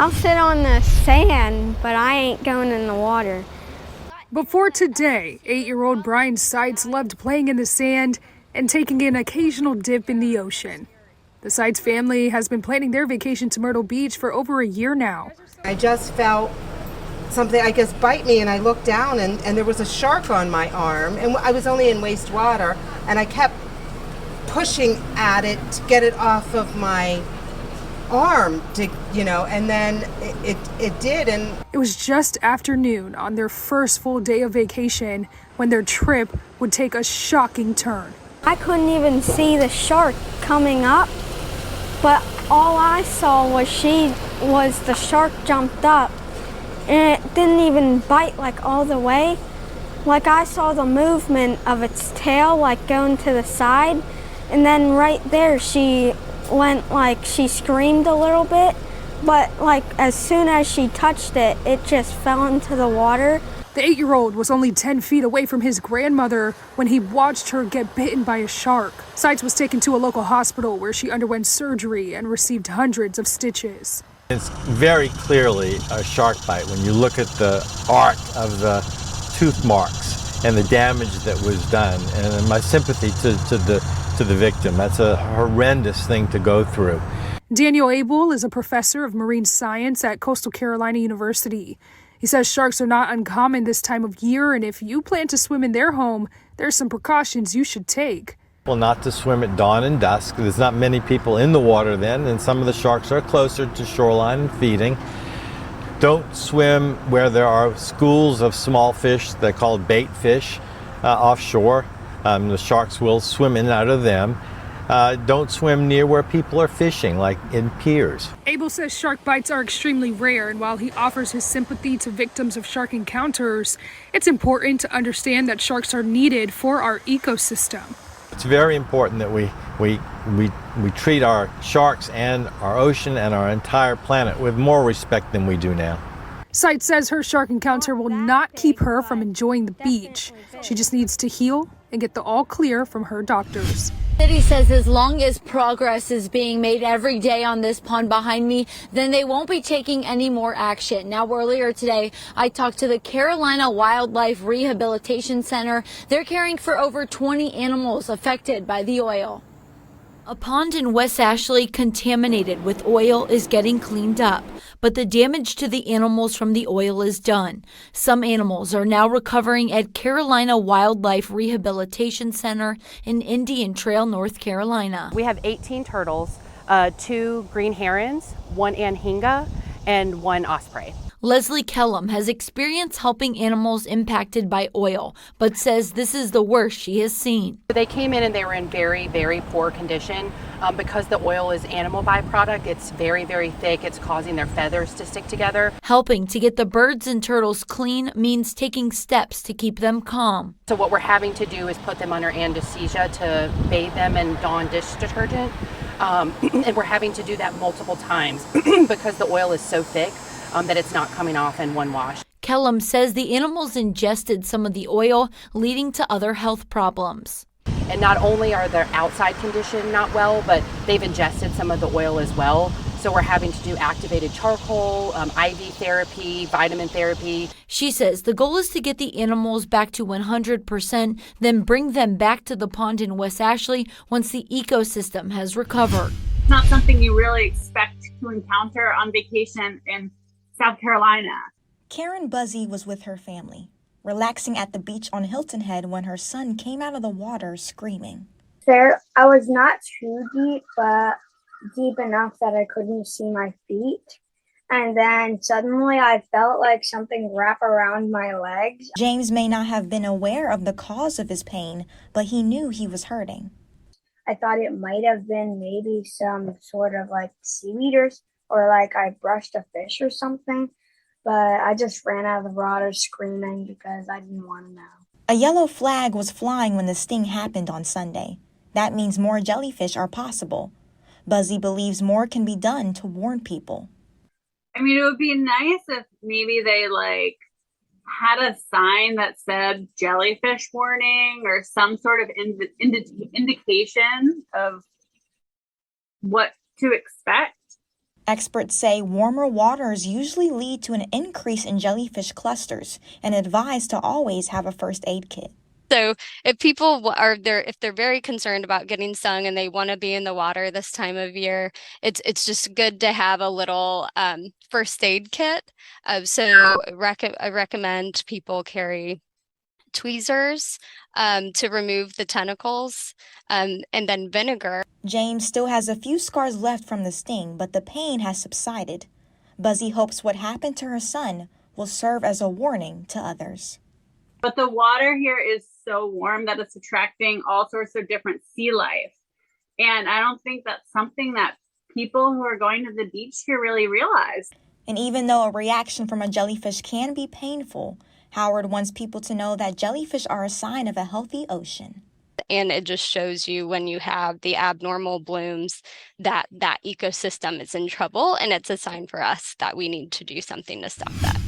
I'll sit on the sand, but I ain't going in the water. Before today, 8-year-old Brian Sites loved playing in the sand and taking an occasional dip in the ocean. The Sites family has been planning their vacation to Myrtle Beach for over a year now. I just felt something, I guess, bite me, and I looked down and there was a shark on my arm, and I was only in wastewater, and I kept pushing at it to get it off of my arm to, and then it did. And it was just after noon on their first full day of vacation when their trip would take a shocking turn. I couldn't even see the shark coming up, but all I saw was the shark jumped up, and it didn't even bite like all the way. Like I saw the movement of its tail like going to the side, and then right there she went, like she screamed a little bit, but like as soon as she touched it, it just fell into the water. The 8-year-old was only 10 feet away from his grandmother when he watched her get bitten by a shark. Sites was taken to a local hospital where she underwent surgery and received hundreds of stitches. It's very clearly a shark bite when you look at the arc of the tooth marks and the damage that was done. And my sympathy to the victim. That's a horrendous thing to go through. Daniel Abel is a professor of marine science at Coastal Carolina University. He says sharks are not uncommon this time of year, and if you plan to swim in their home, there's some precautions you should take. Well, not to swim at dawn and dusk. There's not many people in the water then, and some of the sharks are closer to shoreline and feeding. Don't swim where there are schools of small fish, they're called bait fish, offshore. The sharks will swim in and out of them. Don't swim near where people are fishing, like in piers. Abel says shark bites are extremely rare, and while he offers his sympathy to victims of shark encounters, it's important to understand that sharks are needed for our ecosystem. It's very important that we treat our sharks and our ocean and our entire planet with more respect than we do now. Sites says her shark encounter will not keep her from enjoying the beach. She just needs to heal and get the all clear from her doctors. The city says as long as progress is being made every day on this pond behind me, then they won't be taking any more action. Now, earlier today, I talked to the Carolina Wildlife Rehabilitation Center. They're caring for over 20 animals affected by the oil. A pond in West Ashley contaminated with oil is getting cleaned up, but the damage to the animals from the oil is done. Some animals are now recovering at Carolina Wildlife Rehabilitation Center in Indian Trail, North Carolina. We have 18 turtles, 2 green herons, 1 anhinga, and 1 osprey. Leslie Kellum has experience helping animals impacted by oil, but says this is the worst she has seen. They came in and they were in very, very poor condition. Because the oil is animal byproduct, it's very, very thick. It's causing their feathers to stick together. Helping to get the birds and turtles clean means taking steps to keep them calm. So what we're having to do is put them under anesthesia to bathe them in Dawn dish detergent. And we're having to do that multiple times because the oil is so thick that it's not coming off in one wash. Kellum says the animals ingested some of the oil, leading to other health problems. And not only are their outside condition not well, but they've ingested some of the oil as well. So we're having to do activated charcoal, IV therapy, vitamin therapy. She says the goal is to get the animals back to 100%, then bring them back to the pond in West Ashley once the ecosystem has recovered. It's not something you really expect to encounter on vacation in South Carolina. Karen Buzzy was with her family, relaxing at the beach on Hilton Head when her son came out of the water screaming. I was not too deep, but deep enough that I couldn't see my feet. And then suddenly I felt like something wrap around my legs. James may not have been aware of the cause of his pain, but he knew he was hurting. I thought it might have been maybe some sort of like seaweed or like I brushed a fish or something. But I just ran out of the water screaming because I didn't want to know. A yellow flag was flying when the sting happened on Sunday. That means more jellyfish are possible. Buzzy believes more can be done to warn people. I mean, it would be nice if maybe they had a sign that said jellyfish warning or some sort of indication of what to expect. Experts say warmer waters usually lead to an increase in jellyfish clusters and advise to always have a first aid kit. So if people if they're very concerned about getting stung and they want to be in the water this time of year, it's just good to have a little first aid kit. I recommend people carry tweezers to remove the tentacles, and then vinegar. James still has a few scars left from the sting, but the pain has subsided. Buzzy hopes what happened to her son will serve as a warning to others. But the water here is so warm that it's attracting all sorts of different sea life. And I don't think that's something that people who are going to the beach here really realize. And even though a reaction from a jellyfish can be painful, Howard wants people to know that jellyfish are a sign of a healthy ocean. And it just shows you when you have the abnormal blooms that ecosystem is in trouble, and it's a sign for us that we need to do something to stop that.